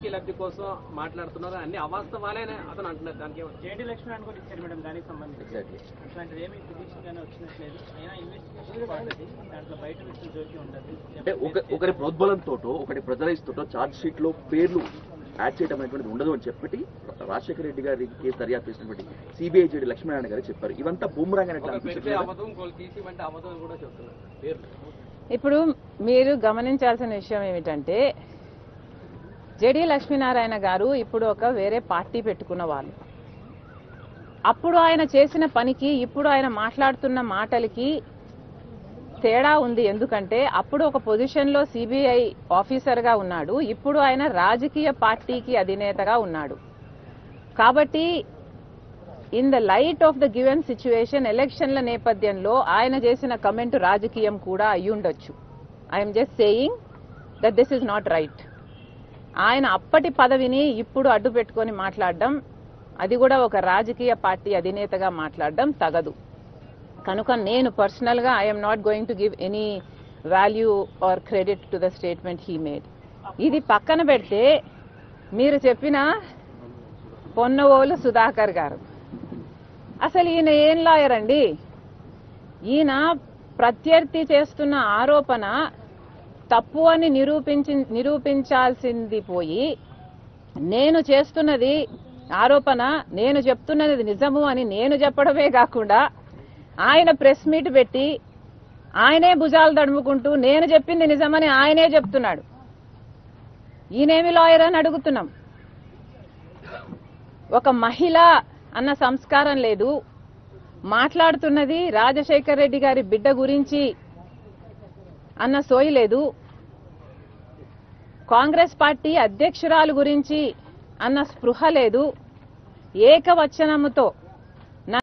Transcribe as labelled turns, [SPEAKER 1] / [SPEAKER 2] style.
[SPEAKER 1] రాజకీయ లబ్ధి కోసం మాట్లాడుతున్నారు, అన్ని అవాస్తవాలేనే అతను అంటున్నారు. దానికి
[SPEAKER 2] జేడీ లక్ష్మణ్ కూడా ఇచ్చారు మేడం, దానికి సంబంధించి అట్లాంటిది ఏమి పిటిషన్ గానీ వచ్చినట్లేదు. అయినా ఇన్వెస్టిగేషన్ దాంట్లో బయట వ్యక్తులు జోక్యం ఉండదు.
[SPEAKER 3] అంటే ఒకరి ప్రోద్బలంతో ఒకటి ప్రెజరైజ్తో ఛార్జ్ షీట్ లో పేర్లు యాడ్ చేయడం అనేటువంటిది ఉండదు అని చెప్పి రాజశేఖర రెడ్డి గారి కేసు దర్యాప్తు చేసినటువంటి సిబిఐ జేడీ లక్ష్మీనారాయణ గారు చెప్పారు. ఇవంతా బూమరాంగ్
[SPEAKER 4] ఇప్పుడు మీరు గమనించాల్సిన విషయం ఏమిటంటే జేడీ లక్ష్మీనారాయణ గారు ఇప్పుడు ఒక వేరే పార్టీ పెట్టుకున్న వాళ్ళు. అప్పుడు ఆయన చేసిన పనికి ఇప్పుడు ఆయన మాట్లాడుతున్న మాటలకి తేడా ఉంది. ఎందుకంటే అప్పుడు ఒక పొజిషన్ లో సిబిఐ ఆఫీసర్ గా ఉన్నాడు, ఇప్పుడు ఆయన రాజకీయ పార్టీకి అధినేతగా ఉన్నాడు. కాబట్టి in the light of the given situation ఎలక్షన్ల నేపథ్యంలో ఆయన చేసిన కమెంట్ రాజకీయం కూడా అయ్యుండొచ్చు. I'm just saying that this is not right. ఆయన అప్పటి పదవిని ఇప్పుడు అడ్డు పెట్టుకొని మాట్లాడడం, అది కూడా ఒక రాజకీయ పార్టీ అధినేతగా మాట్లాడడం తగదు. కనుక నేను పర్సనల్ గా I'm not going to give any value or credit to the statement he made. ఇది పక్కన పెడితే మీరు చెప్పిన పొన్నవోలు సుధాకర్ గారు, అసలు ఈయన ఏం లాయర్ అండి? ఈయన ప్రత్యర్థి చేస్తున్న ఆరోపణ తప్పు అని నిరూపించాల్సింది పోయి నేను చేస్తున్నది ఆరోపణ, నేను చెప్తున్నది నిజము అని నేను చెప్పడమే కాకుండా ఆయన ప్రెస్ మీట్ పెట్టి ఆయనే భుజాలు తడుముకుంటూ నేను చెప్పింది నిజమని ఆయనే చెప్తున్నాడు. ఈయనేమి లాయర్ అని అడుగుతున్నాం. ఒక మహిళ అన్న సంస్కారం లేదు, మాట్లాడుతున్నది రాజశేఖర రెడ్డి గారి బిడ్డ గురించి అన్న సోయి లేదు, కాంగ్రెస్ పార్టీ అధ్యక్షురాలు గురించి అన్న స్పృహ లేదు. ఏకవచనముతో